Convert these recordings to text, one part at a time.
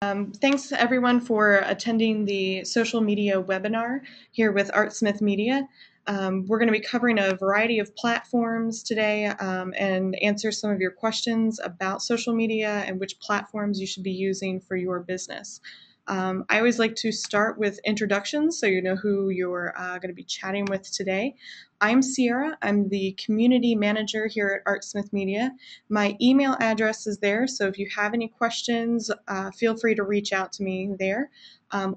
Thanks everyone for attending the social media webinar here with Artsmith Media. We're going to be covering a variety of platforms today and answer some of your questions about social media and which platforms you should be using for your business. I always like to start with introductions so you know who you're going to be chatting with today. I'm Sierra. I'm the community manager here at Artsmith Media. My email address is there, so if you have any questions, feel free to reach out to me there.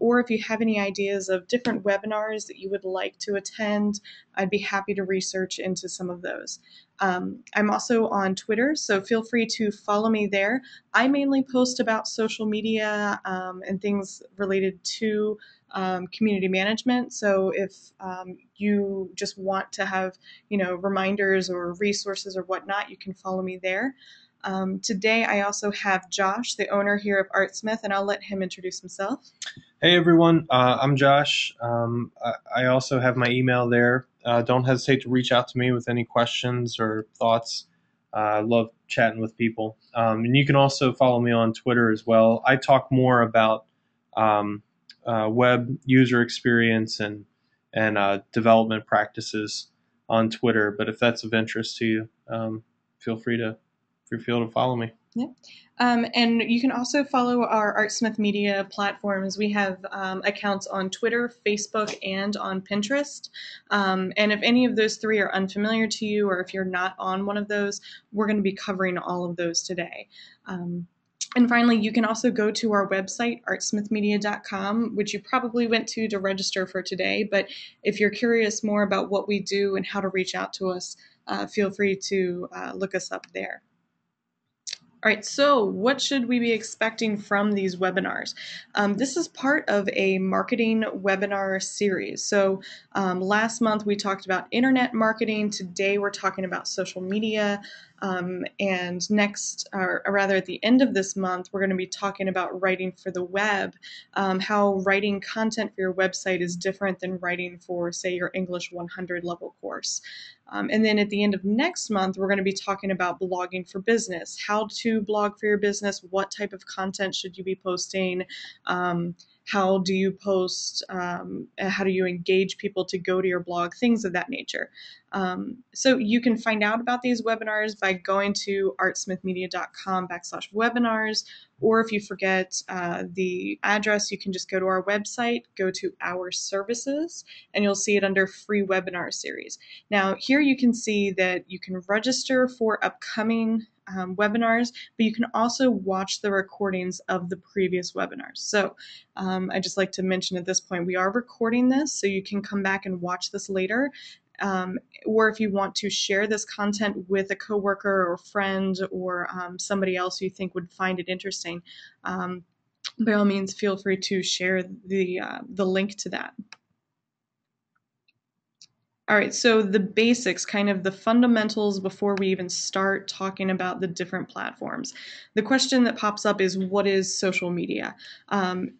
Or if you have any ideas of different webinars that you would like to attend, I'd be happy to research into some of those. I'm also on Twitter, so feel free to follow me there. I mainly post about social media and things related to community management. So if you just want to have, reminders or resources or whatnot, you can follow me there. Today I also have Josh, the owner here of Artsmith, and I'll let him introduce himself. Hey everyone, I'm Josh. I also have my email there. Don't hesitate to reach out to me with any questions or thoughts. I love chatting with people. And you can also follow me on Twitter as well. I talk more about web user experience and development practices on Twitter. But if that's of interest to you, feel free to follow me. Yeah. And you can also follow our Artsmith Media platforms. We have accounts on Twitter, Facebook, and on Pinterest. And if any of those three are unfamiliar to you, or if you're not on one of those, we're going to be covering all of those today. And finally, you can also go to our website, artsmithmedia.com, which you probably went to register for today. But if you're curious more about what we do and how to reach out to us, feel free to look us up there. All right, so what should we be expecting from these webinars? This is part of a marketing webinar series. So last month we talked about internet marketing. Today we're talking about social media. And next, or rather at the end of this month, we're going to be talking about writing for the web, how writing content for your website is different than writing for, say, your English 100 level course. And then at the end of next month, we're going to be talking about blogging for business, how to blog for your business, what type of content should you be posting, how do you post, how do you engage people to go to your blog, things of that nature. So you can find out about these webinars by going to artsmithmedia.com/webinars, or if you forget the address, you can just go to our website, go to our services, and you'll see it under free webinar series. Now here you can see that you can register for upcoming webinars, but you can also watch the recordings of the previous webinars. So I just like to mention at this point, we are recording this, so you can come back and watch this later. Or if you want to share this content with a coworker or friend or somebody else you think would find it interesting, by all means, feel free to share the link to that. All right, so the basics, kind of the fundamentals before we even start talking about the different platforms. The question that pops up is, what is social media?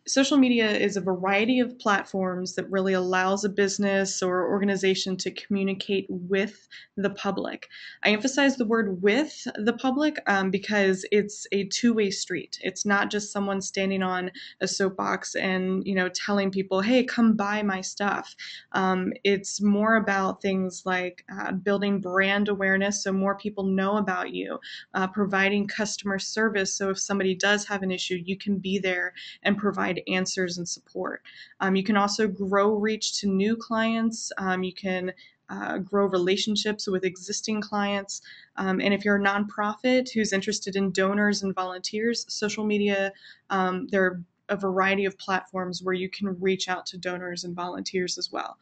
Social media is a variety of platforms that really allows a business or organization to communicate with the public. I emphasize the word with the public because it's a two-way street. It's not just someone standing on a soapbox and telling people, hey, come buy my stuff. It's more about things like building brand awareness so more people know about you, providing customer service so if somebody does have an issue, you can be there and provide answers and support. You can also grow reach to new clients. You can grow relationships with existing clients. And if you're a nonprofit who's interested in donors and volunteers, social media, there are a variety of platforms where you can reach out to donors and volunteers as well.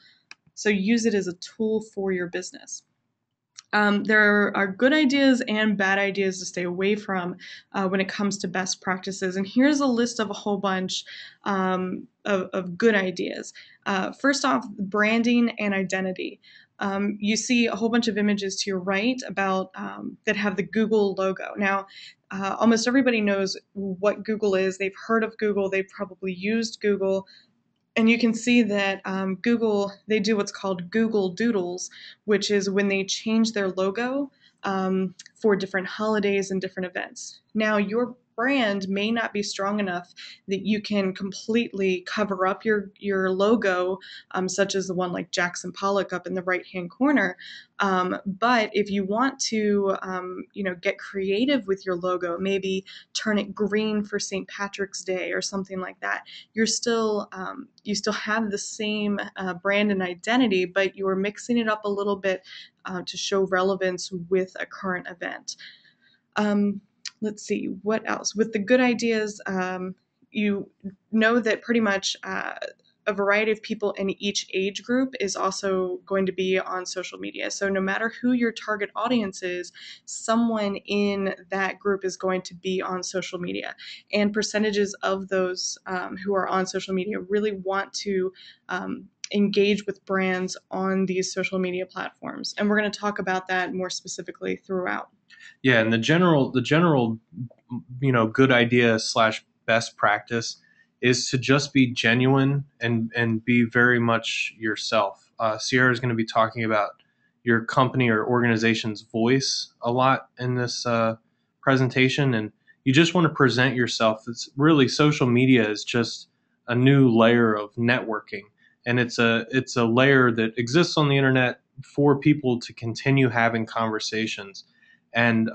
So use it as a tool for your business. There are good ideas and bad ideas to stay away from when it comes to best practices. And here's a list of a whole bunch of good ideas. First off, branding and identity. You see a whole bunch of images to your right about that have the Google logo. Now, almost everybody knows what Google is. They've heard of Google. They've probably used Google. And you can see that Google, they do what's called Google Doodles, which is when they change their logo for different holidays and different events. Now, your brand may not be strong enough that you can completely cover up your logo, such as the one like Jackson Pollock up in the right hand corner. But if you want to, get creative with your logo, maybe turn it green for St. Patrick's Day or something like that, you still have the same brand and identity, but you are mixing it up a little bit to show relevance with a current event. Let's see, what else? With the good ideas, you know that pretty much a variety of people in each age group is also going to be on social media. So no matter who your target audience is, someone in that group is going to be on social media. And percentages of those who are on social media really want to engage with brands on these social media platforms. And we're going to talk about that more specifically throughout. Yeah, and the general, good idea slash best practice is to just be genuine and be very much yourself. Sierra is going to be talking about your company or organization's voice a lot in this presentation, and you just want to present yourself. It's really, social media is just a new layer of networking, and it's a layer that exists on the internet for people to continue having conversations. And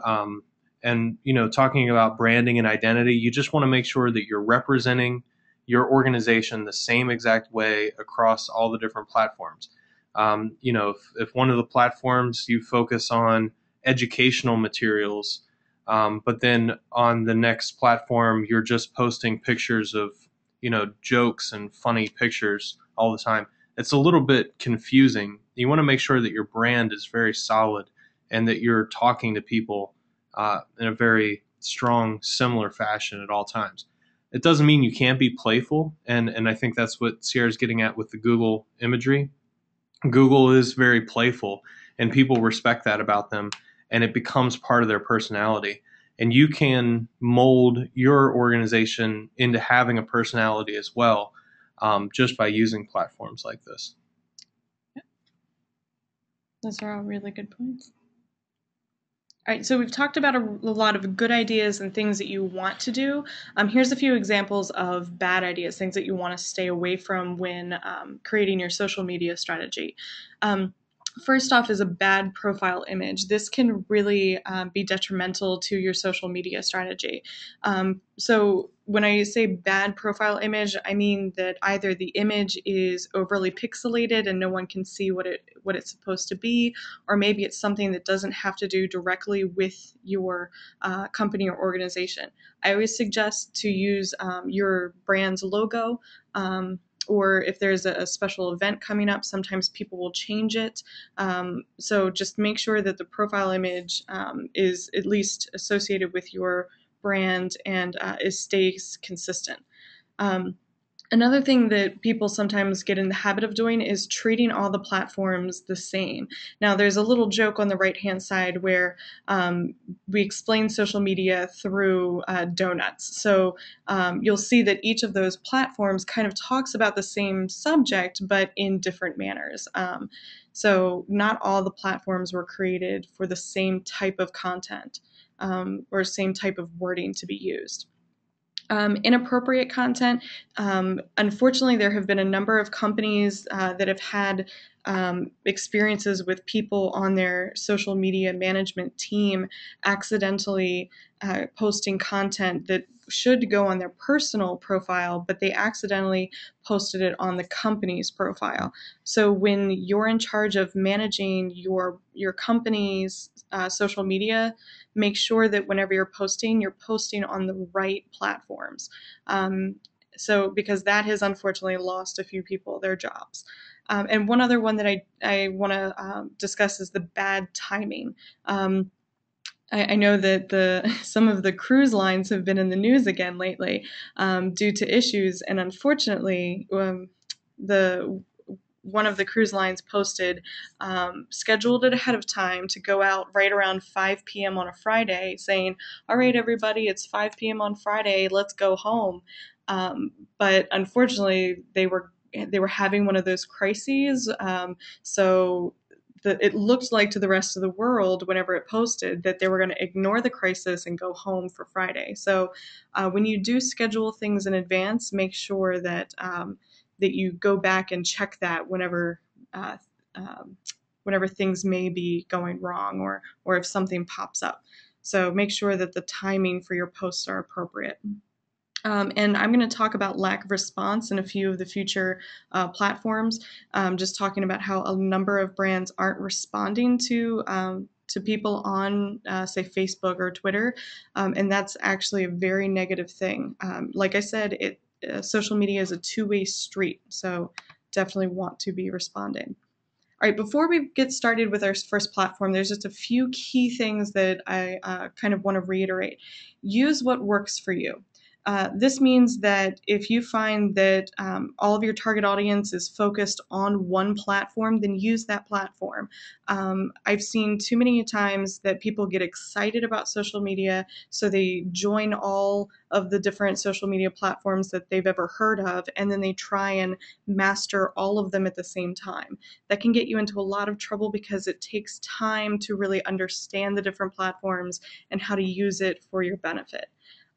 talking about branding and identity, you just want to make sure that you're representing your organization the same exact way across all the different platforms. If one of the platforms you focus on educational materials, but then on the next platform you're just posting pictures of jokes and funny pictures all the time, it's a little bit confusing. You want to make sure that your brand is very solid and that you're talking to people in a very strong, similar fashion at all times. It doesn't mean you can't be playful, and I think that's what Sierra's getting at with the Google imagery. Google is very playful, and people respect that about them, and it becomes part of their personality. And you can mold your organization into having a personality as well, just by using platforms like this. Those are all really good points. All right, so we've talked about a lot of good ideas and things that you want to do. Here's a few examples of bad ideas, things that you want to stay away from when creating your social media strategy. First off is a bad profile image. This can really be detrimental to your social media strategy. So when I say bad profile image, I mean that either the image is overly pixelated and no one can see what it's supposed to be, or maybe it's something that doesn't have to do directly with your company or organization. I always suggest to use your brand's logo. Or if there's a special event coming up, sometimes people will change it. So just make sure that the profile image is at least associated with your brand and stays consistent. Another thing that people sometimes get in the habit of doing is treating all the platforms the same. Now, there's a little joke on the right-hand side where we explain social media through donuts. So you'll see that each of those platforms kind of talks about the same subject, but in different manners. So not all the platforms were created for the same type of content or same type of wording to be used. Inappropriate content. Unfortunately, there have been a number of companies that have had experiences with people on their social media management team accidentally posting content that should go on their personal profile, but they accidentally posted it on the company's profile. So when you're in charge of managing your company's social media, make sure that whenever you're posting on the right platforms. So because that has unfortunately lost a few people their jobs. And one other one that I want to discuss is the bad timing. I know that some of the cruise lines have been in the news again lately due to issues, and unfortunately, one of the cruise lines posted, scheduled it ahead of time to go out right around 5 p.m. on a Friday, saying, "All right, everybody, it's 5 p.m. on Friday. Let's go home." But unfortunately, they were having one of those crises, so it looked like to the rest of the world whenever it posted that they were going to ignore the crisis and go home for Friday. So when you do schedule things in advance, make sure that that you go back and check that uh, whenever things may be going wrong, or if something pops up. So make sure that the timing for your posts are appropriate. And I'm going to talk about lack of response in a few of the future platforms, just talking about how a number of brands aren't responding to people on, say, Facebook or Twitter, and that's actually a very negative thing. Like I said, social media is a two-way street, so definitely want to be responding. All right, before we get started with our first platform, there's just a few key things that I kind of want to reiterate. Use what works for you. This means that if you find that all of your target audience is focused on one platform, then use that platform. I've seen too many times that people get excited about social media, so they join all of the different social media platforms that they've ever heard of, and then they try and master all of them at the same time. That can get you into a lot of trouble because it takes time to really understand the different platforms and how to use it for your benefit.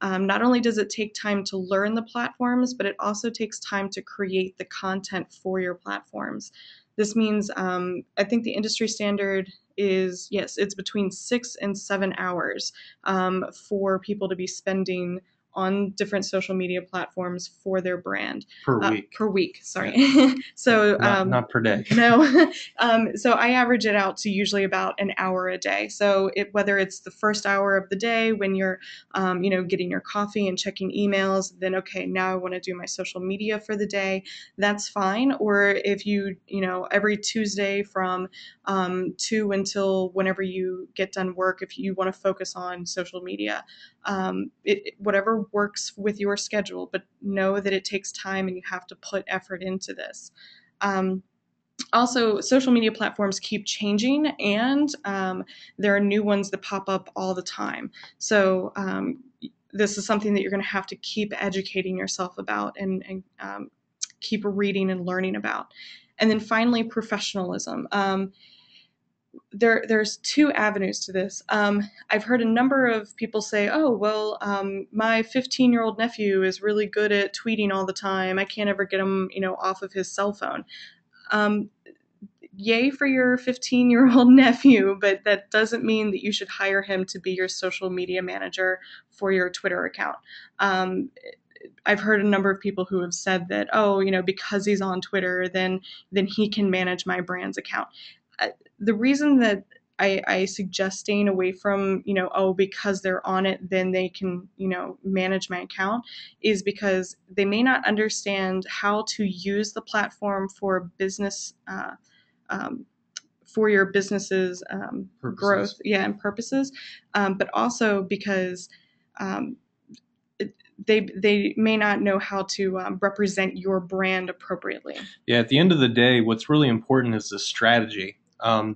Not only does it take time to learn the platforms, but it also takes time to create the content for your platforms. This means I think the industry standard is, yes, it's between 6 and 7 hours for people to be spending on different social media platforms for their brand. Per week, sorry. Yeah. So not per day. No. So I average it out to usually about an hour a day. So whether it's the first hour of the day when you're getting your coffee and checking emails, then okay, now I want to do my social media for the day, that's fine. Or if every Tuesday from 2 until whenever you get done work, if you want to focus on social media, whatever works with your schedule, but know that it takes time and you have to put effort into this. Also, social media platforms keep changing, and there are new ones that pop up all the time. So this is something that you're going to have to keep educating yourself about and keep reading and learning about. And then finally, professionalism. There's two avenues to this. I've heard a number of people say, oh, well, my 15-year-old nephew is really good at tweeting all the time. I can't ever get him, off of his cell phone. Yay for your 15-year-old nephew, but that doesn't mean that you should hire him to be your social media manager for your Twitter account. I've heard a number of people who have said that, oh, because he's on Twitter, then he can manage my brand's account. The reason that I suggest staying away from, because they're on it, then they can, manage my account, is because they may not understand how to use the platform for business, for your business's growth, and purposes, but also because they may not know how to represent your brand appropriately. Yeah, at the end of the day, what's really important is the strategy.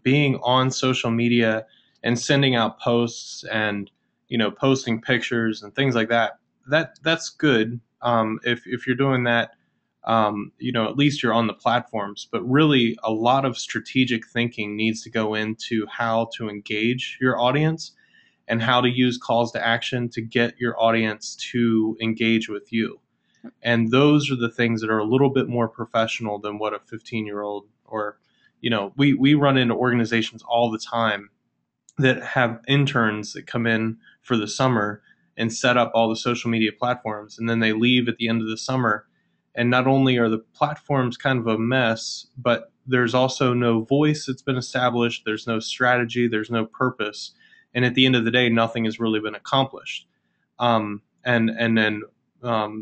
Being on social media and sending out posts and posting pictures and things like that. That's good. If you're doing that, at least you're on the platforms. But really, a lot of strategic thinking needs to go into how to engage your audience and how to use calls to action to get your audience to engage with you. And those are the things that are a little bit more professional than what a 15-year-old or, we run into organizations all the time that have interns that come in for the summer and set up all the social media platforms. And then they leave at the end of the summer. And not only are the platforms kind of a mess, but there's also no voice that's been established. There's no strategy. There's no purpose. And at the end of the day, nothing has really been accomplished. And then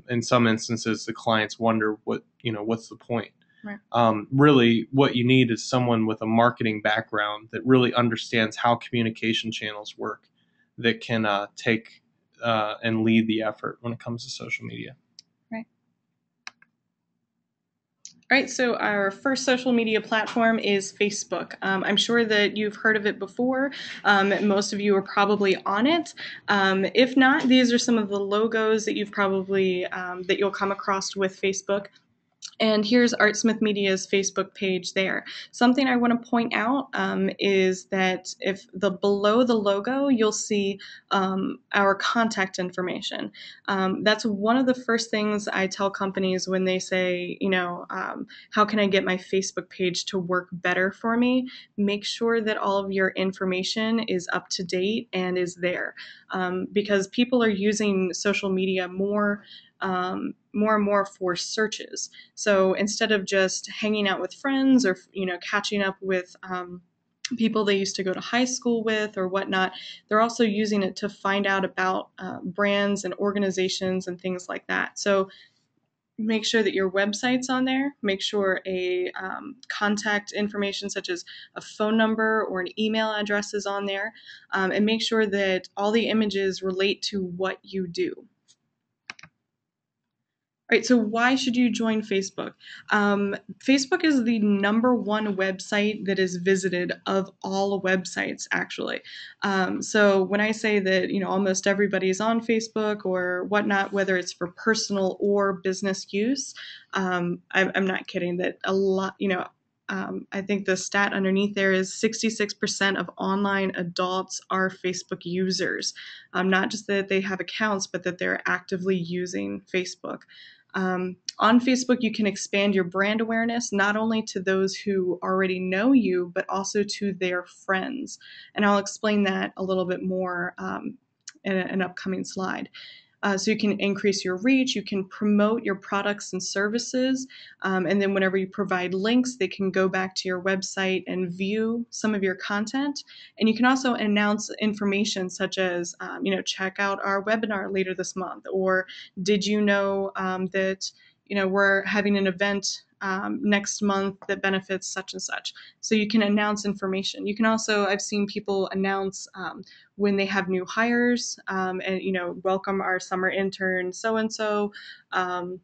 in some instances, the clients wonder what's the point? Right. Really, what you need is someone with a marketing background that really understands how communication channels work, that can take and lead the effort when it comes to social media. Right. All right, so our first social media platform is Facebook. I'm sure that you've heard of it before. Most of you are probably on it. If not, these are some of the logos that you've probably that you'll come across with Facebook. And here's Artsmith Media's Facebook page there. Something I want to point out is that if below the logo, you'll see our contact information. That's one of the first things I tell companies when they say, how can I get my Facebook page to work better for me? Make sure that all of your information is up to date and is there, because people are using social media more and more for searches. So instead of just hanging out with friends or catching up with people they used to go to high school with or whatnot, they're also using it to find out about brands and organizations and things like that. So make sure that your website's on there. Make sure a contact information such as a phone number or an email address is on there, and make sure that all the images relate to what you do. Right, so why should you join Facebook? Facebook is the #1 website that is visited of all websites, actually. So when I say that, almost everybody's on Facebook or whatnot, whether it's for personal or business use, I'm not kidding. That a lot, I think the stat underneath there is 66% of online adults are Facebook users. Not just that they have accounts, but that they're actively using Facebook. On Facebook, you can expand your brand awareness not only to those who already know you, but also to their friends. And I'll explain that a little bit more in an upcoming slide. So you can increase your reach, you can promote your products and services, and then whenever you provide links, they can go back to your website and view some of your content. And you can also announce information such as, check out our webinar later this month, or did you know that we're having an event next month that benefits such and such. So you can announce information. You can also, I've seen people announce when they have new hires, and welcome our summer intern so and so, and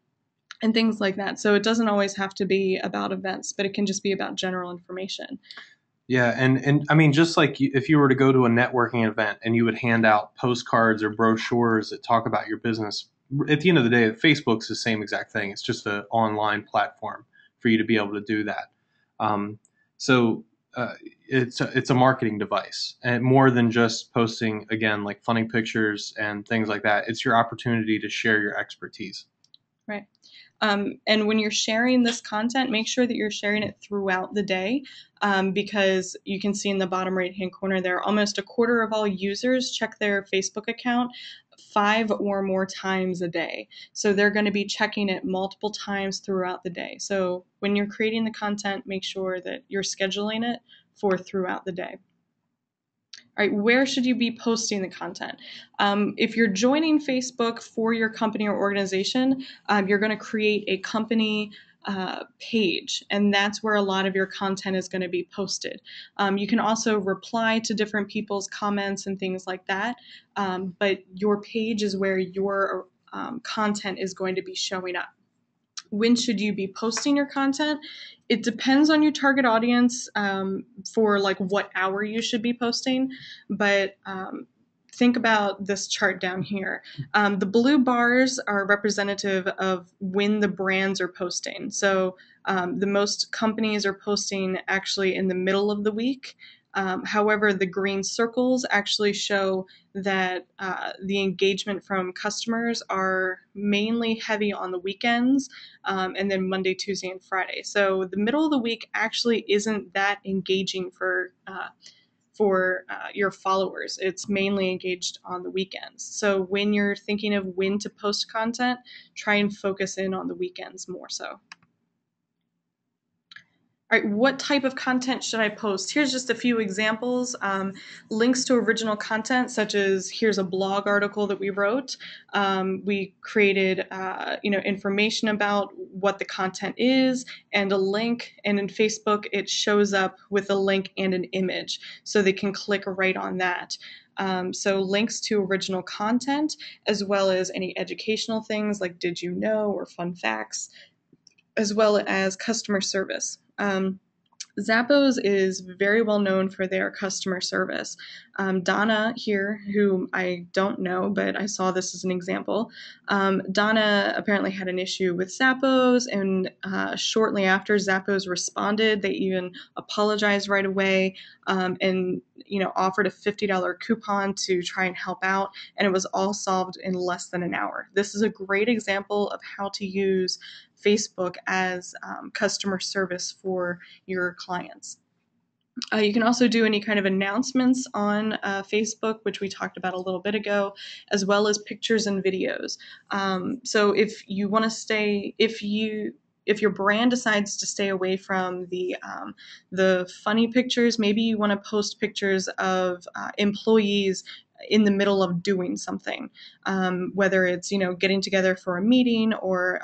things like that. So it doesn't always have to be about events, but it can just be about general information. Yeah, and I mean, just like if you were to go to a networking event and you would hand out postcards or brochures that talk about your business, at the end of the day, Facebook's the same exact thing. It's just an online platform for you to be able to do that. Um, so it's a marketing device, and more than just posting, again, like funny pictures and things like that. It's your opportunity to share your expertise. Right. And when you're sharing this content, make sure that you're sharing it throughout the day, because you can see in the bottom right-hand corner there, almost a quarter of all users check their Facebook account 5 or more times a day. So they're going to be checking it multiple times throughout the day. So when you're creating the content, make sure that you're scheduling it for throughout the day. All right, where should you be posting the content? If you're joining Facebook for your company or organization, you're going to create a company page, and that's where a lot of your content is going to be posted. You can also reply to different people's comments and things like that, but your page is where your content is going to be showing up. When should you be posting your content? It depends on your target audience, for like what hour you should be posting, but think about this chart down here. The blue bars are representative of when the brands are posting. So the most companies are posting actually in the middle of the week. However, the green circles actually show that the engagement from customers are mainly heavy on the weekends, and then Monday, Tuesday, and Friday. So the middle of the week actually isn't that engaging for your followers. It's mainly engaged on the weekends. So when you're thinking of when to post content, try and focus in on the weekends more so. All right, what type of content should I post? Here's just a few examples. Links to original content, such as here's a blog article that we wrote. We created, information about what the content is and a link. And in Facebook, it shows up with a link and an image, so they can click right on that. So links to original content, as well as any educational things like did you know or fun facts, as well as customer service. Zappos is very well known for their customer service. Donna here, whom I don't know, but I saw this as an example. Donna apparently had an issue with Zappos, and shortly after Zappos responded, they even apologized right away, and offered a $50 coupon to try and help out, and it was all solved in less than an hour. This is a great example of how to use Facebook as customer service for your clients. You can also do any kind of announcements on Facebook, which we talked about a little bit ago, as well as pictures and videos. So if you want to stay, if your brand decides to stay away from the funny pictures, maybe you want to post pictures of employees in the middle of doing something, whether it's getting together for a meeting or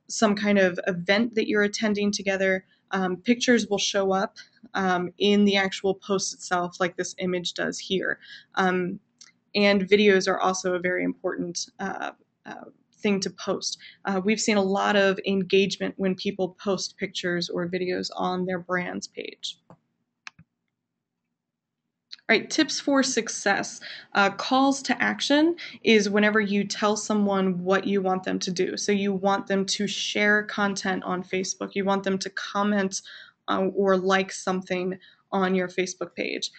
some kind of event that you're attending together. Pictures will show up in the actual post itself, like this image does here. And videos are also a very important thing to post. We've seen a lot of engagement when people post pictures or videos on their brand's page. Right, tips for success. Calls to action is whenever you tell someone what you want them to do. So you want them to share content on Facebook. You want them to comment or like something on your Facebook page.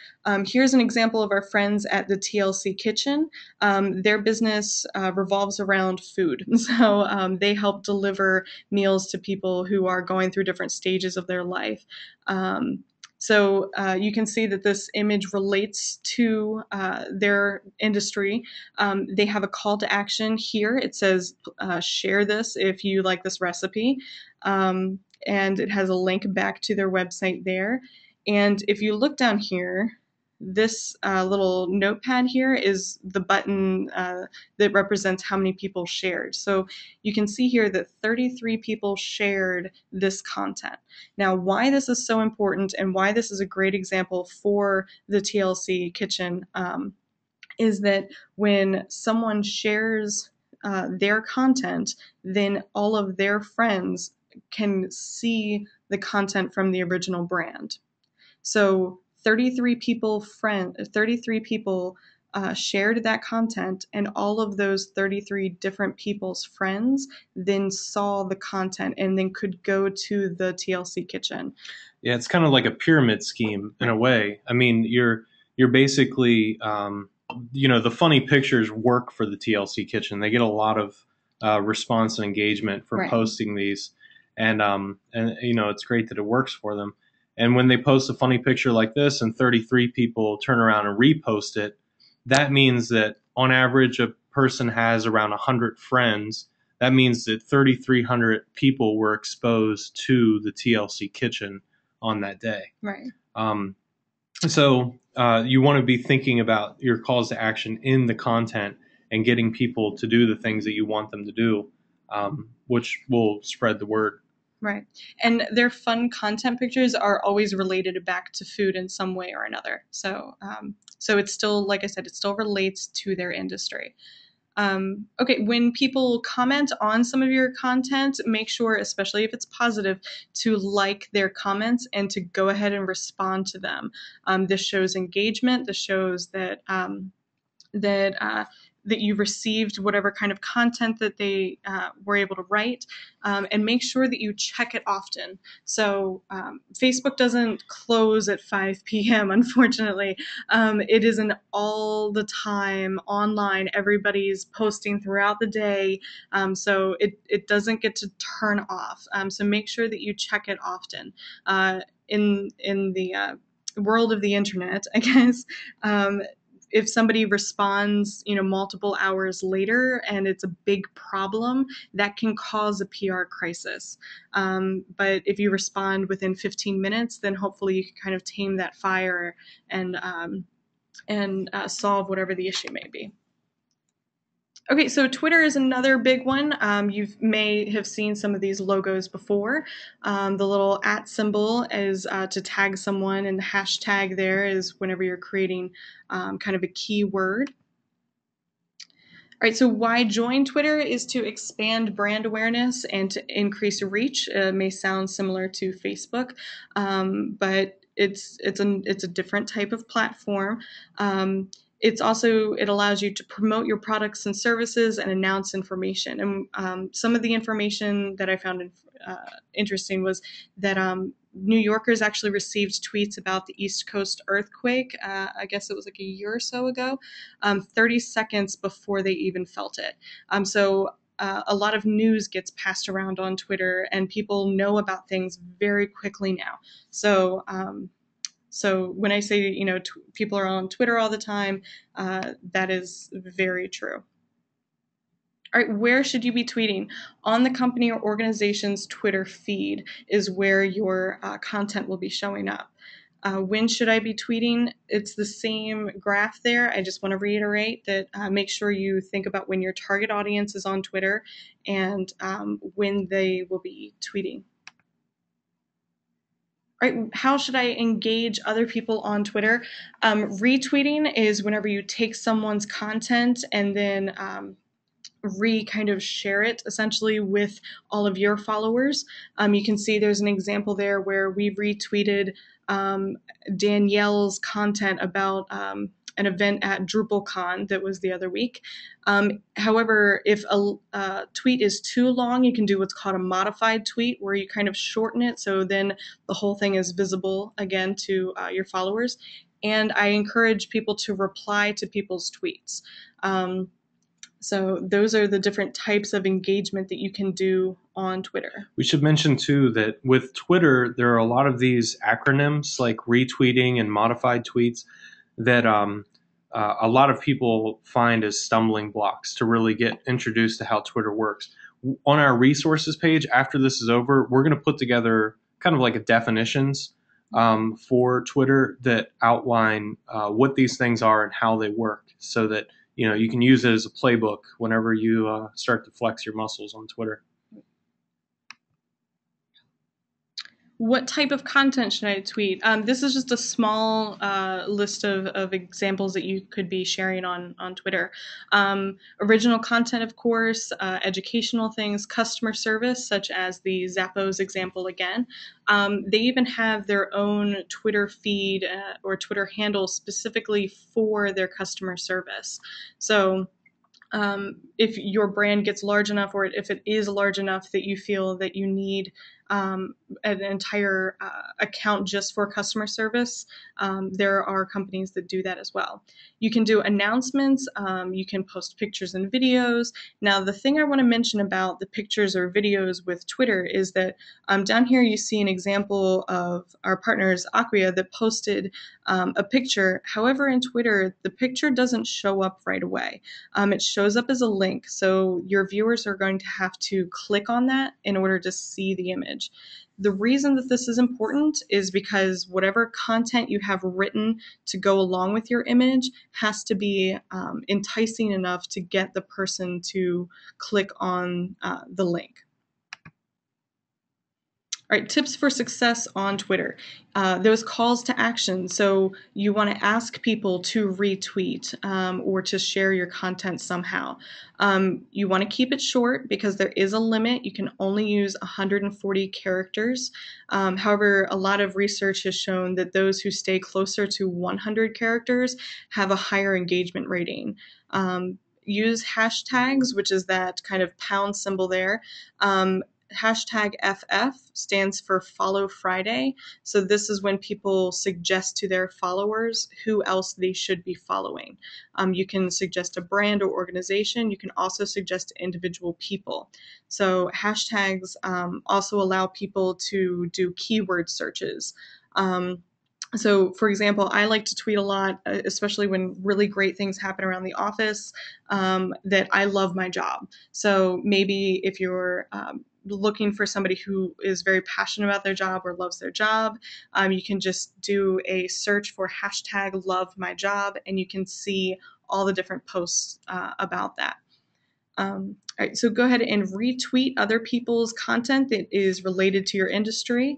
Here's an example of our friends at the TLC Kitchen. Their business revolves around food. So they help deliver meals to people who are going through different stages of their life. So you can see that this image relates to their industry. They have a call to action here. It says, share this if you like this recipe. And it has a link back to their website there. And if you look down here, this little notepad here is the button that represents how many people shared. So you can see here that 33 people shared this content. Now, why this is so important and why this is a great example for the TLC Kitchen is that when someone shares their content, then all of their friends can see the content from the original brand. So 33 people shared that content, and all of those 33 different people's friends then saw the content and then could go to the TLC Kitchen. Yeah, it's kind of like a pyramid scheme in a way. I mean, you're basically, the funny pictures work for the TLC Kitchen. They get a lot of response and engagement for posting these, and it's great that it works for them. And when they post a funny picture like this and 33 people turn around and repost it, that means that on average a person has around 100 friends. That means that 3,300 people were exposed to the TLC Kitchen on that day. Right. So you want to be thinking about your calls to action in the content and getting people to do the things that you want them to do, which will spread the word. Right. And their fun content pictures are always related back to food in some way or another. So it's still, like I said, it still relates to their industry. Okay, when people comment on some of your content, make sure, especially if it's positive, to like their comments and to go ahead and respond to them. This shows engagement. This shows that that you received whatever kind of content that they were able to write, and make sure that you check it often. So Facebook doesn't close at 5 p.m. unfortunately. It is an all the time online. Everybody's posting throughout the day, so it doesn't get to turn off. So make sure that you check it often. In the world of the internet, I guess, if somebody responds, multiple hours later and it's a big problem, that can cause a PR crisis. But if you respond within 15 minutes, then hopefully you can kind of tame that fire and solve whatever the issue may be. Okay, so Twitter is another big one. You may have seen some of these logos before. The little @ symbol is to tag someone, and the hashtag there is whenever you're creating kind of a keyword. right, so why join Twitter is to expand brand awareness and to increase reach. It may sound similar to Facebook, but it's a different type of platform. It allows you to promote your products and services and announce information. And some of the information that I found interesting was that New Yorkers actually received tweets about the East Coast earthquake. I guess it was like a year or so ago, 30 seconds before they even felt it. A lot of news gets passed around on Twitter, and people know about things very quickly now. So when I say, people are on Twitter all the time, that is very true. All right, where should you be tweeting? On the company or organization's Twitter feed is where your content will be showing up. When should I be tweeting? It's the same graph there. I just want to reiterate that make sure you think about when your target audience is on Twitter and when they will be tweeting. Right, how should I engage other people on Twitter? Retweeting is whenever you take someone's content and then kind of share it essentially with all of your followers. You can see there's an example there where we retweeted Danielle's content about an event at DrupalCon that was the other week. However, if a tweet is too long, you can do what's called a modified tweet, where you kind of shorten it so then the whole thing is visible again to your followers. And I encourage people to reply to people's tweets. So those are the different types of engagement that you can do on Twitter. We should mention too that with Twitter, there are a lot of these acronyms like retweeting and modified tweets that a lot of people find as stumbling blocks to really get introduced to how Twitter works. On our resources page, after this is over, we're going to put together kind of like a definitions for Twitter that outline what these things are and how they work, so that you can use it as a playbook whenever you start to flex your muscles on Twitter. What type of content should I tweet? This is just a small list of examples that you could be sharing on Twitter. Original content, of course, educational things, customer service, such as the Zappos example again. They even have their own Twitter feed or Twitter handle specifically for their customer service. So if your brand gets large enough, or if it is large enough that you feel that you need an entire account just for customer service, there are companies that do that as well. You can do announcements. You can post pictures and videos. Now, the thing I want to mention about the pictures or videos with Twitter is that down here you see an example of our partners, Acquia, that posted a picture. However, in Twitter, the picture doesn't show up right away. It shows up as a link, so your viewers are going to have to click on that in order to see the image. The reason that this is important is because whatever content you have written to go along with your image has to be enticing enough to get the person to click on the link. All right, tips for success on Twitter. Those calls to action. So you want to ask people to retweet or to share your content somehow. You want to keep it short because there is a limit. You can only use 140 characters. However, a lot of research has shown that those who stay closer to 100 characters have a higher engagement rating. Use hashtags, which is that kind of pound symbol there. Hashtag FF stands for Follow Friday. So this is when people suggest to their followers who else they should be following. You can suggest a brand or organization. You can also suggest individual people. So hashtags also allow people to do keyword searches. So, for example, I like to tweet a lot, especially when really great things happen around the office, that I love my job. So maybe if you're looking for somebody who is very passionate about their job or loves their job, you can just do a search for hashtag love my job, and you can see all the different posts about that. All right, so go ahead and retweet other people's content that is related to your industry.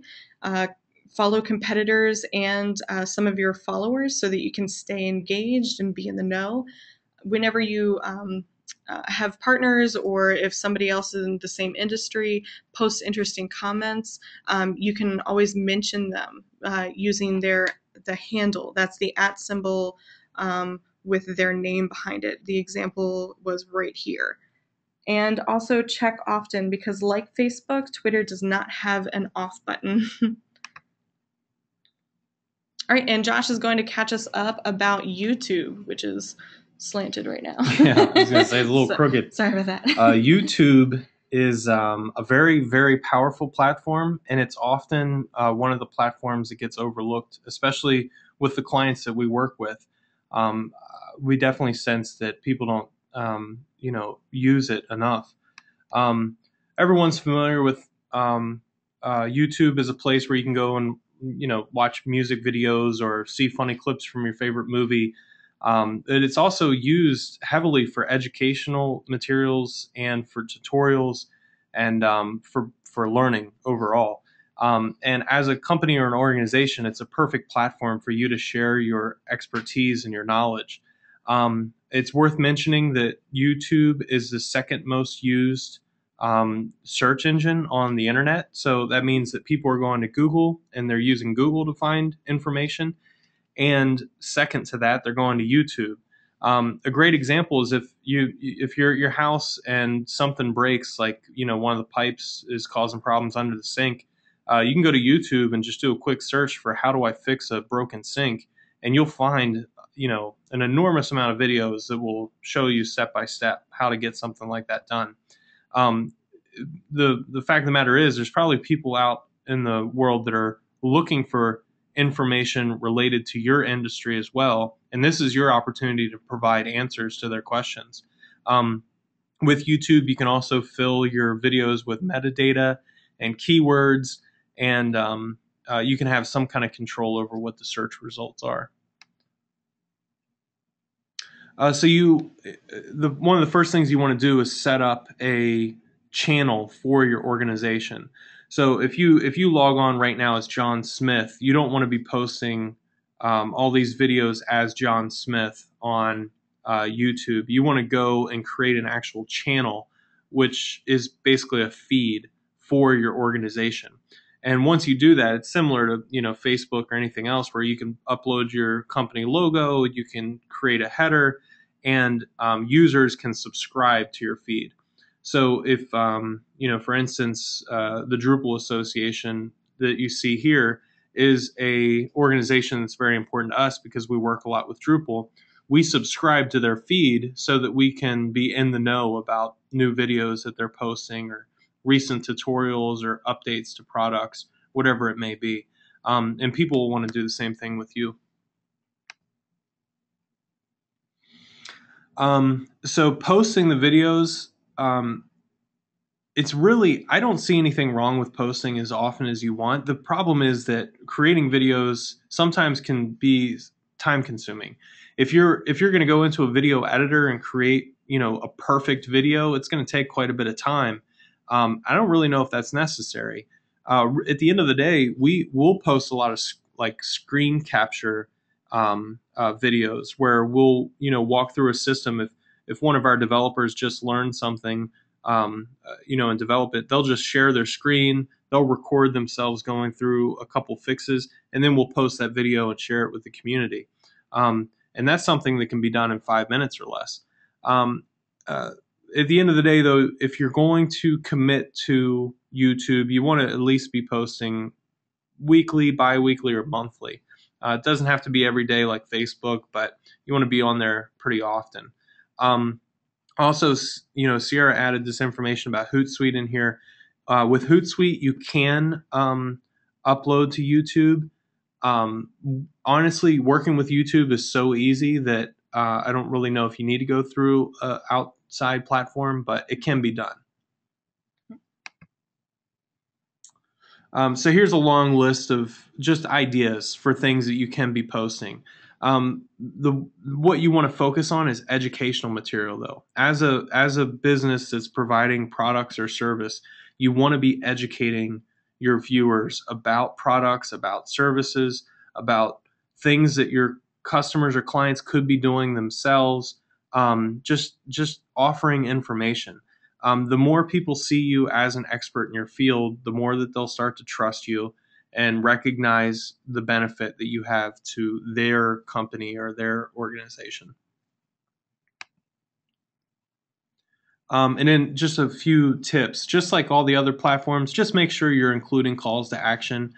Follow competitors and some of your followers so that you can stay engaged and be in the know. Whenever you have partners, or if somebody else in the same industry posts interesting comments, you can always mention them using the handle. That's the @ symbol with their name behind it. The example was right here. And also check often, because like Facebook, Twitter does not have an off button. All right, and Josh is going to catch us up about YouTube, which is slanted right now. Yeah, I was going to say, it's a little crooked. Sorry about that. YouTube is a very, very powerful platform, and it's often one of the platforms that gets overlooked, especially with the clients that we work with. We definitely sense that people don't, use it enough. Everyone's familiar with YouTube as a place where you can go and watch music videos or see funny clips from your favorite movie. It's also used heavily for educational materials and for tutorials and for learning overall. And as a company or an organization, it's a perfect platform for you to share your expertise and your knowledge. It's worth mentioning that YouTube is the second most used search engine on the internet. So that means that people are going to Google and they're using Google to find information. And second to that, they're going to YouTube. A great example is if you're at your house and something breaks, like one of the pipes is causing problems under the sink, you can go to YouTube and just do a quick search for how do I fix a broken sink, and you'll find an enormous amount of videos that will show you step by step how to get something like that done. The fact of the matter is, there's probably people out in the world that are looking for information related to your industry as well, and this is your opportunity to provide answers to their questions. With YouTube, you can also fill your videos with metadata and keywords, and you can have some kind of control over what the search results are. So one of the first things you want to do is set up a channel for your organization. So if you log on right now as John Smith, you don't want to be posting all these videos as John Smith on YouTube. You want to go and create an actual channel, which is basically a feed for your organization. And once you do that, it's similar to Facebook or anything else, where you can upload your company logo, you can create a header, and users can subscribe to your feed. So if for instance, the Drupal Association that you see here is a organization that's very important to us because we work a lot with Drupal. We subscribe to their feed so that we can be in the know about new videos that they're posting, or recent tutorials or updates to products, whatever it may be. And people will want to do the same thing with you. So posting the videos, it's really, I don't see anything wrong with posting as often as you want. The problem is that creating videos sometimes can be time consuming. If you're going to go into a video editor and create, a perfect video, it's going to take quite a bit of time. I don't really know if that's necessary. At the end of the day, we will post a lot of screen capture videos where we'll walk through a system. If one of our developers just learned something, and develop it, they'll just share their screen, they'll record themselves going through a couple fixes, and then we'll post that video and share it with the community. And that's something that can be done in 5 minutes or less. At the end of the day, though, if you're going to commit to YouTube, you want to at least be posting weekly, bi-weekly, or monthly. It doesn't have to be every day like Facebook, but you want to be on there pretty often. Also, Sierra added this information about Hootsuite in here. With Hootsuite, you can upload to YouTube. Honestly, working with YouTube is so easy that I don't really know if you need to go through an outside platform, but it can be done. So here's a long list of just ideas for things that you can be posting. What you want to focus on is educational material, though. As a business that's providing products or service, you want to be educating your viewers about products, about services, about things that your customers or clients could be doing themselves. just offering information. The more people see you as an expert in your field, the more that they'll start to trust you and recognize the benefit that you have to their company or their organization. And then just a few tips, just like all the other platforms, just make sure you're including calls to action.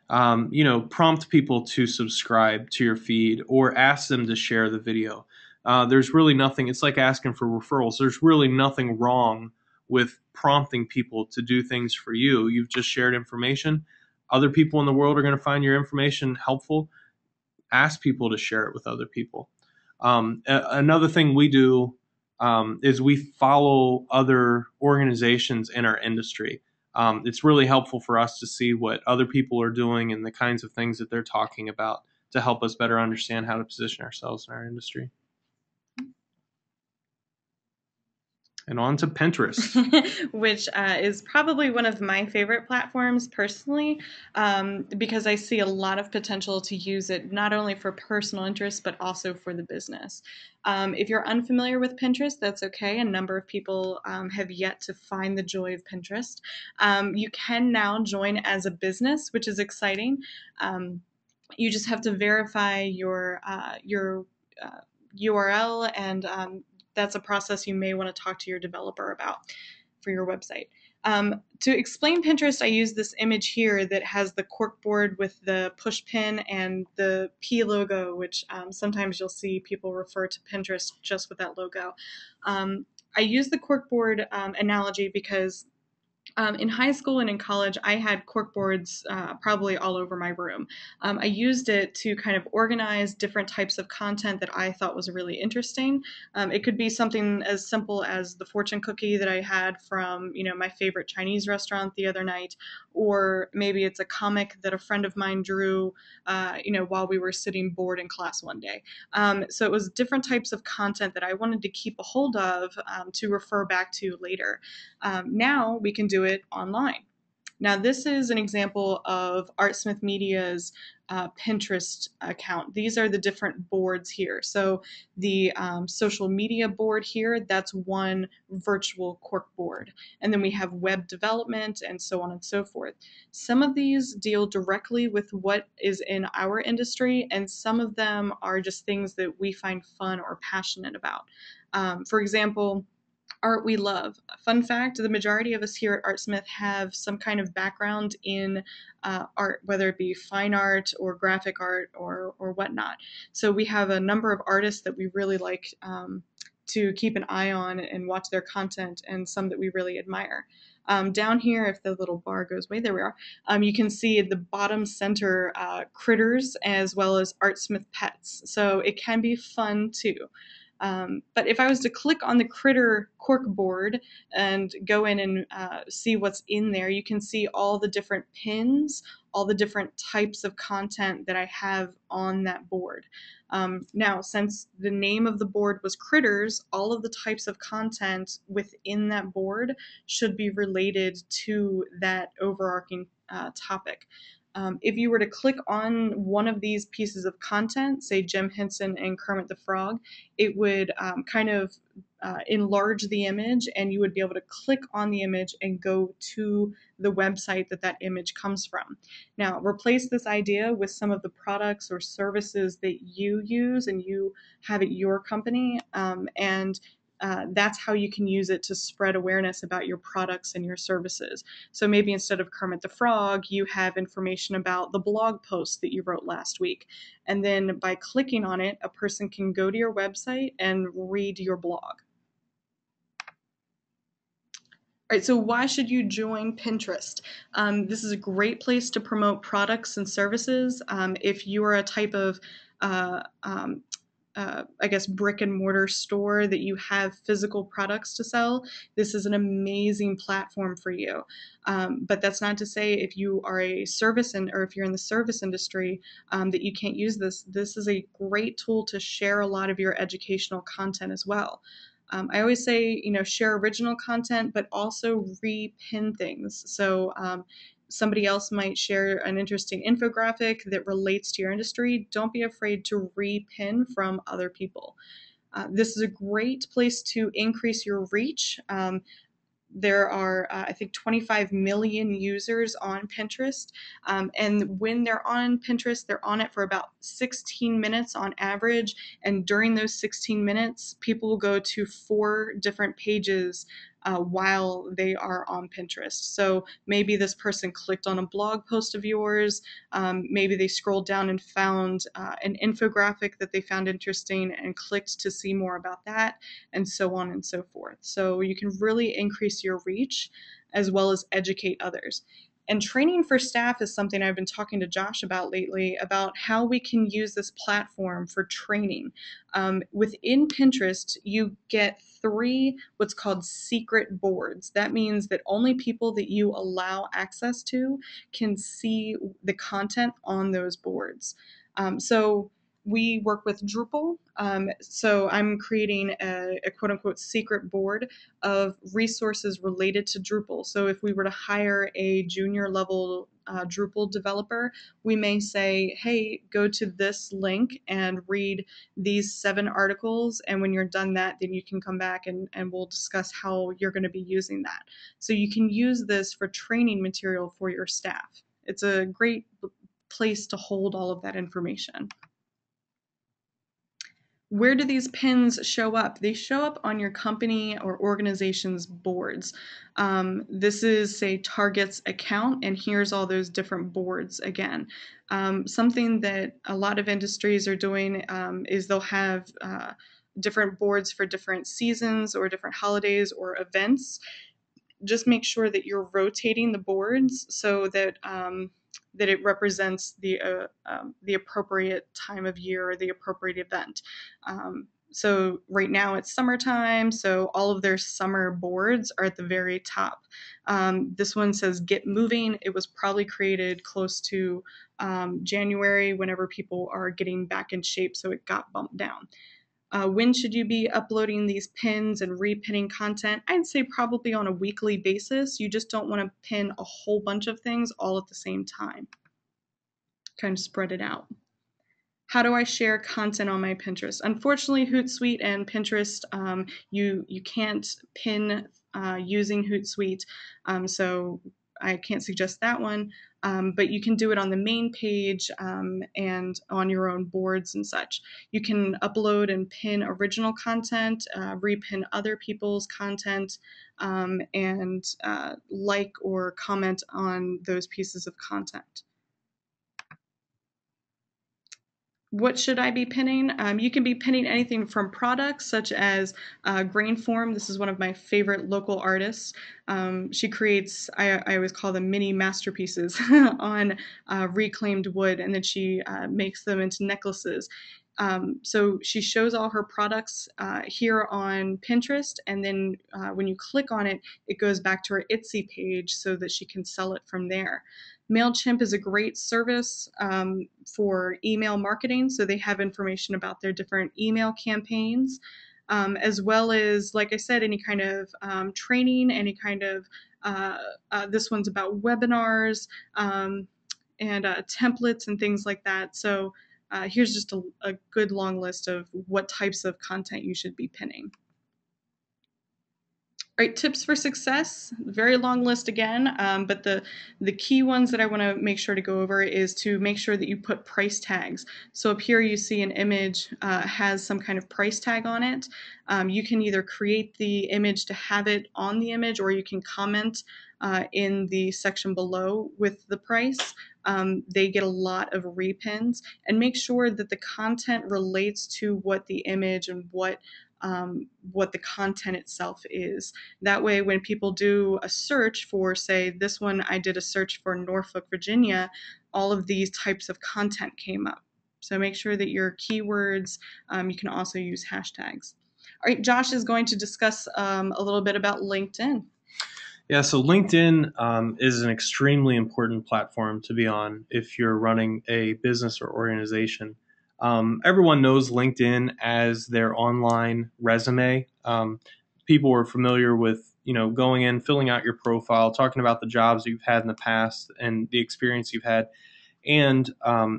Prompt people to subscribe to your feed or ask them to share the video. There's really nothing, it's like asking for referrals. There's really nothing wrong with prompting people to do things for you. You've just shared information. Other people in the world are going to find your information helpful. Ask people to share it with other people. Another thing we do is we follow other organizations in our industry. It's really helpful for us to see what other people are doing and the kinds of things that they're talking about to help us better understand how to position ourselves in our industry. And on to Pinterest. Which is probably one of my favorite platforms personally, because I see a lot of potential to use it not only for personal interest, but also for the business. If you're unfamiliar with Pinterest, that's okay. A number of people have yet to find the joy of Pinterest. You can now join as a business, which is exciting. You just have to verify your URL, and that's a process you may want to talk to your developer about for your website. To explain Pinterest, I use this image here that has the corkboard with the push pin and the P logo, which sometimes you'll see people refer to Pinterest just with that logo. I use the corkboard analogy because in high school and in college, I had corkboards probably all over my room. I used it to kind of organize different types of content that I thought was really interesting. It could be something as simple as the fortune cookie that I had from, my favorite Chinese restaurant the other night, or maybe it's a comic that a friend of mine drew, while we were sitting bored in class one day. So it was different types of content that I wanted to keep a hold of to refer back to later. Now we can do it online. Now, this is an example of Artsmith Media's Pinterest account. These are the different boards here. So the social media board here, that's one virtual cork board. And then we have web development and so on and so forth. Some of these deal directly with what is in our industry, and some of them are just things that we find fun or passionate about. For example, art we love. Fun fact, the majority of us here at Artsmith have some kind of background in art, whether it be fine art or graphic art or whatnot. So we have a number of artists that we really like to keep an eye on and watch their content, and some that we really admire. Down here, if the little bar goes away, there we are, you can see at the bottom center critters as well as Artsmith pets. So it can be fun too. But if I was to click on the critter cork board and go in and see what's in there, you can see all the different pins, all the different types of content that I have on that board. Now, since the name of the board was critters, all of the types of content within that board should be related to that overarching topic. If you were to click on one of these pieces of content, say Jim Henson and Kermit the Frog, it would kind of enlarge the image, and you would be able to click on the image and go to the website that image comes from. Now, replace this idea with some of the products or services that you use and you have at your company, and that's how you can use it to spread awareness about your products and your services. So maybe instead of Kermit the Frog, you have information about the blog post that you wrote last week. And then by clicking on it, a person can go to your website and read your blog. All right, so why should you join Pinterest? This is a great place to promote products and services. If you are a type of brick and mortar store that you have physical products to sell, this is an amazing platform for you. But that's not to say if you are a service or if you're in the service industry that you can't use this. This is a great tool to share a lot of your educational content as well. I always say, share original content, but also repin things. So somebody else might share an interesting infographic that relates to your industry. Don't be afraid to repin from other people. This is a great place to increase your reach. There are, I think, 25 million users on Pinterest. And when they're on Pinterest, they're on it for about 16 minutes on average. And during those 16 minutes, people will go to 4 different pages while they are on Pinterest. So maybe this person clicked on a blog post of yours. Maybe they scrolled down and found an infographic that they found interesting and clicked to see more about that, and so on and so forth. So you can really increase your reach as well as educate others. And training for staff is something I've been talking to Josh about lately, about how we can use this platform for training. Within Pinterest, you get 3 what's called secret boards. That means that only people that you allow access to can see the content on those boards. So we work with Drupal. So I'm creating a quote unquote secret board of resources related to Drupal. So if we were to hire a junior level Drupal developer, we may say, hey, go to this link and read these 7 articles. And when you're done that, then you can come back and we'll discuss how you're going to be using that. So you can use this for training material for your staff. It's a great place to hold all of that information. Where do these pins show up? They show up on your company or organization's boards. This is, say, Target's account, and here's all those different boards again. Something that a lot of industries are doing is they'll have different boards for different seasons or different holidays or events. Just make sure that you're rotating the boards so that that it represents the appropriate time of year or the appropriate event. So right now it's summertime, so all of their summer boards are at the very top. This one says "Get Moving." It was probably created close to January, whenever people are getting back in shape, so it got bumped down. When should you be uploading these pins and repinning content? I'd say probably on a weekly basis. You just don't want to pin a whole bunch of things all at the same time. Kind of spread it out. How do I share content on my Pinterest? Unfortunately, Hootsuite and Pinterest, you can't pin using Hootsuite, so I can't suggest that one. But you can do it on the main page and on your own boards and such. You can upload and pin original content, repin other people's content, and like or comment on those pieces of content. What should I be pinning? You can be pinning anything from products such as Grainform. This is one of my favorite local artists. She creates, I always call them mini masterpieces on reclaimed wood, and then she makes them into necklaces. So she shows all her products here on Pinterest, and then when you click on it, it goes back to her Etsy page so that she can sell it from there. MailChimp is a great service for email marketing, so they have information about their different email campaigns, as well as, like I said, any kind of training, any kind of, this one's about webinars and templates and things like that. So here's just a good long list of what types of content you should be pinning. All right, tips for success, very long list again, but the key ones that I want to make sure to go over is to make sure that you put price tags. So up here you see an image has some kind of price tag on it. You can either create the image to have it on the image, or you can comment in the section below with the price. They get a lot of repins, and make sure that the content relates to what the image and what the content itself is. That way, when people do a search for, say, this one, I did a search for Norfolk, Virginia, all of these types of content came up. So make sure that your keywords, you can also use hashtags. All right, Josh is going to discuss a little bit about LinkedIn. Yeah, so LinkedIn is an extremely important platform to be on if you're running a business or organization. Everyone knows LinkedIn as their online resume. People are familiar with, going in, filling out your profile, talking about the jobs you've had in the past and the experience you've had. And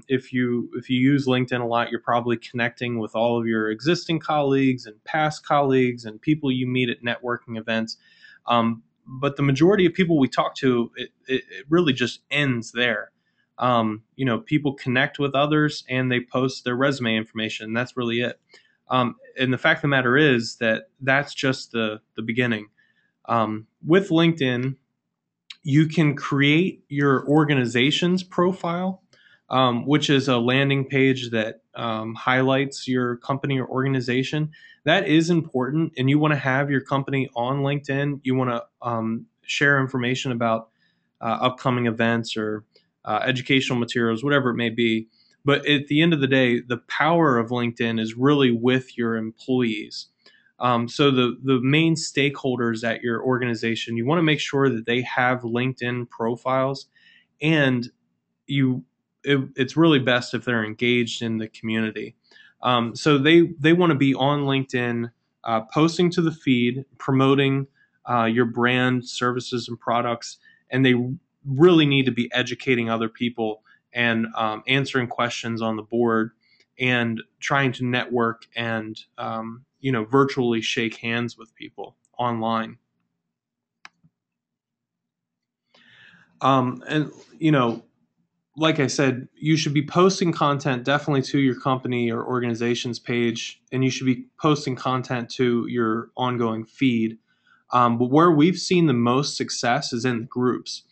if you use LinkedIn a lot, you're probably connecting with all of your existing colleagues and past colleagues and people you meet at networking events. But the majority of people we talk to, it really just ends there. People connect with others and they post their resume information. And that's really it. And the fact of the matter is that that's just the beginning. With LinkedIn, you can create your organization's profile, which is a landing page that highlights your company or organization. That is important, and you want to have your company on LinkedIn. You want to share information about upcoming events or educational materials, whatever it may be. But at the end of the day, the power of LinkedIn is really with your employees. So the main stakeholders at your organization, you want to make sure that they have LinkedIn profiles, and it's really best if they're engaged in the community. So they want to be on LinkedIn, posting to the feed, promoting your brand, services, and products, and they really need to be educating other people and answering questions on the board and trying to network and virtually shake hands with people online. And like I said, you should be posting content definitely to your company or organization's page, and you should be posting content to your ongoing feed. But where we've seen the most success is in the groups.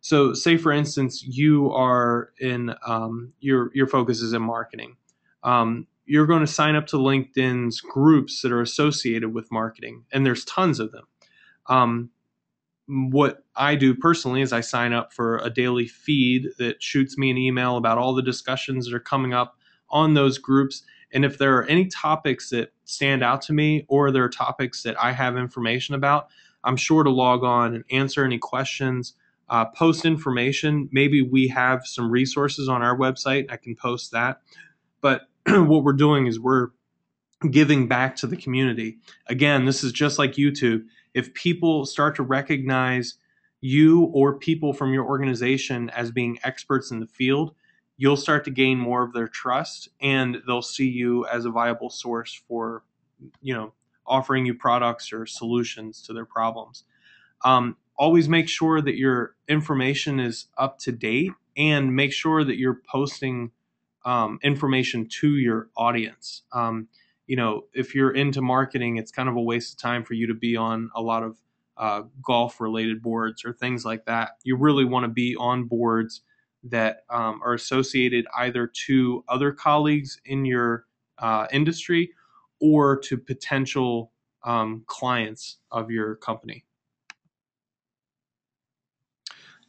So, say for instance, you are in your focus is in marketing. You're going to sign up to LinkedIn's groups that are associated with marketing, and there's tons of them. What I do personally is I sign up for a daily feed that shoots me an email about all the discussions that are coming up on those groups. And if there are any topics that stand out to me or there are topics that I have information about, I'm sure to log on and answer any questions, post information. Maybe we have some resources on our website. I can post that. But what we're doing is we're giving back to the community. Again, this is just like YouTube. If people start to recognize you or people from your organization as being experts in the field, you'll start to gain more of their trust, and they'll see you as a viable source for, offering you products or solutions to their problems. Always make sure that your information is up to date, and make sure that you're posting information to your audience. If you're into marketing, it's kind of a waste of time for you to be on a lot of golf related boards or things like that. You really want to be on boards that are associated either to other colleagues in your industry or to potential clients of your company.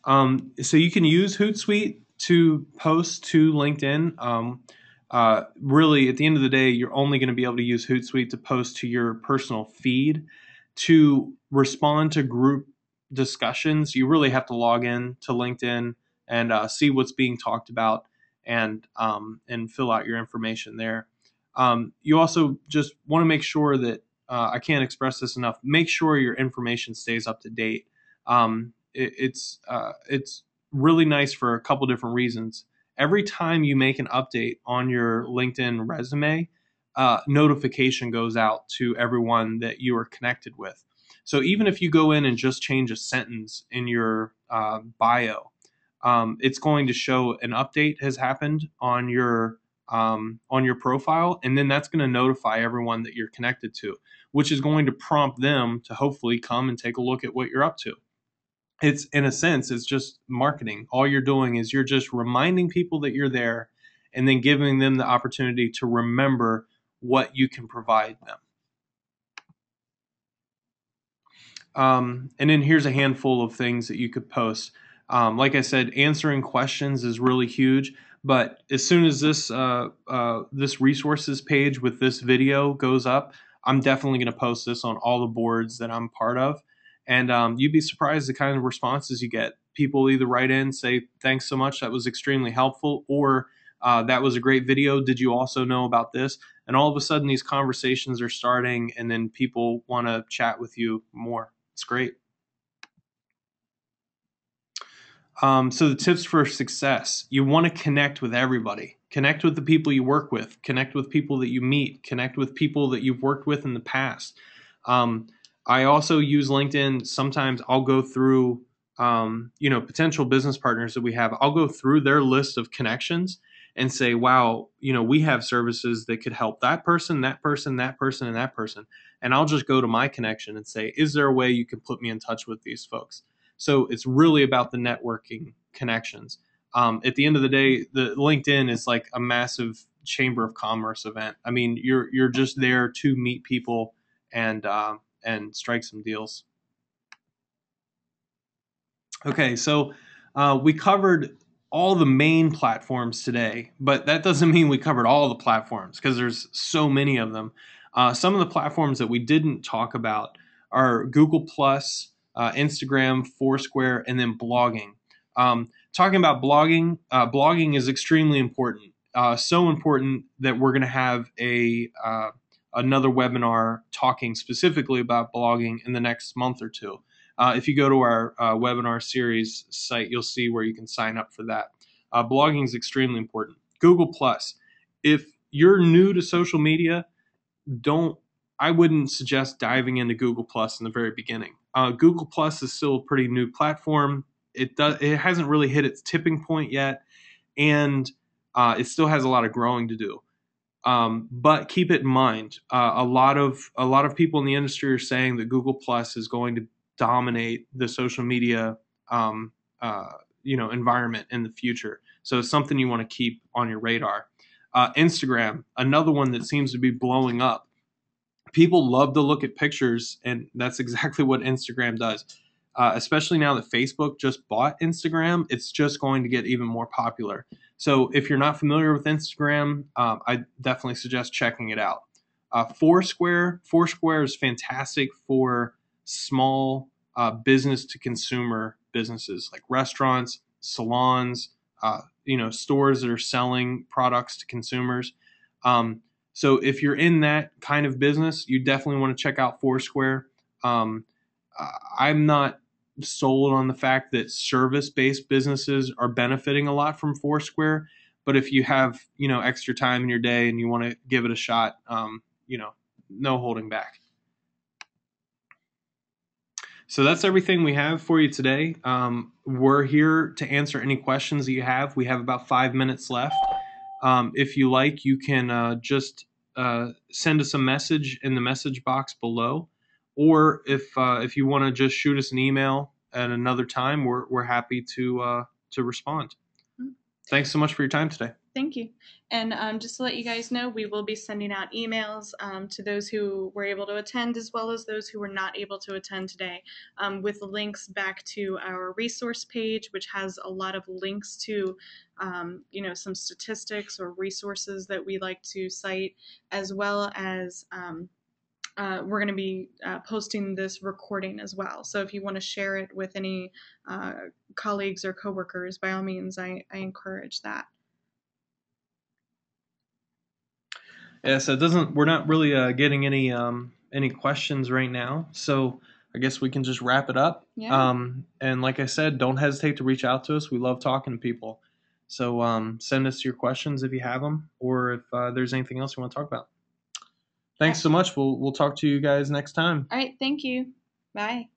So you can use Hootsuite to post to LinkedIn. Really, at the end of the day, you're only going to be able to use Hootsuite to post to your personal feed. To respond to group discussions, you really have to log in to LinkedIn and see what's being talked about and fill out your information there. You also just want to make sure that I can't express this enough. Make sure your information stays up to date. It's really nice for a couple different reasons. Every time you make an update on your LinkedIn resume, notification goes out to everyone that you are connected with. So even if you go in and just change a sentence in your bio, it's going to show an update has happened on your profile, and then that's going to notify everyone that you're connected to, which is going to prompt them to hopefully come and take a look at what you're up to. It's, in a sense, it's just marketing. All you're doing is you're just reminding people that you're there, and then giving them the opportunity to remember what you can provide them. And then here's a handful of things that you could post. Like I said, answering questions is really huge. But as soon as this resources page with this video goes up, I'm definitely going to post this on all the boards that I'm part of. And you'd be surprised the kind of responses you get. People either write in, say, thanks so much, that was extremely helpful, or that was a great video. Did you also know about this? And all of a sudden, these conversations are starting, and then people want to chat with you more. It's great. So the tips for success: you want to connect with everybody. Connect with the people you work with. Connect with people that you meet. Connect with people that you've worked with in the past. Um, I also use LinkedIn. Sometimes I'll go through, potential business partners that we have. I'll go through their list of connections and say, wow, we have services that could help that person, that person, that person, and that person. And I'll just go to my connection and say, is there a way you can put me in touch with these folks? So it's really about the networking connections. At the end of the day, the LinkedIn is like a massive chamber of commerce event. I mean, you're just there to meet people and strike some deals. Okay, so we covered all the main platforms today, but that doesn't mean we covered all the platforms because there's so many of them. Some of the platforms that we didn't talk about are Google Plus, Instagram, Foursquare, and then blogging. Talking about blogging, blogging is extremely important. So important that we're going to have another webinar talking specifically about blogging in the next month or two. If you go to our webinar series site, you'll see where you can sign up for that. Blogging is extremely important. Google Plus. If you're new to social media, I wouldn't suggest diving into Google Plus in the very beginning. Google Plus is still a pretty new platform. It hasn't really hit its tipping point yet, and it still has a lot of growing to do. But keep it in mind, a lot of people in the industry are saying that Google Plus is going to dominate the social media environment in the future. So it's something you want to keep on your radar. Instagram, another one that seems to be blowing up. People love to look at pictures, and that's exactly what Instagram does. Especially now that Facebook just bought Instagram, it's just going to get even more popular. So if you're not familiar with Instagram, I definitely suggest checking it out. Foursquare is fantastic for small business to consumer businesses like restaurants, salons, stores that are selling products to consumers. So if you're in that kind of business, you definitely want to check out Foursquare. I'm not sold on the fact that service-based businesses are benefiting a lot from Foursquare, but if you have extra time in your day and you want to give it a shot, no holding back. So that's everything we have for you today. We're here to answer any questions that you have. We have about 5 minutes left. If you like, you can just send us a message in the message box below, or if you want to just shoot us an email at another time, we're happy to respond. Thanks so much for your time today. Thank you. And just to let you guys know, we will be sending out emails to those who were able to attend as well as those who were not able to attend today with links back to our resource page, which has a lot of links to some statistics or resources that we like to cite, as well as we're going to be posting this recording as well. So if you want to share it with any colleagues or coworkers, by all means, I encourage that. Yeah, so we're not really getting any questions right now, so I guess we can just wrap it up. Yeah. And like I said, don't hesitate to reach out to us. We love talking to people. So send us your questions if you have them, or if there's anything else you want to talk about. Thanks so much. We'll talk to you guys next time. All right. Thank you. Bye.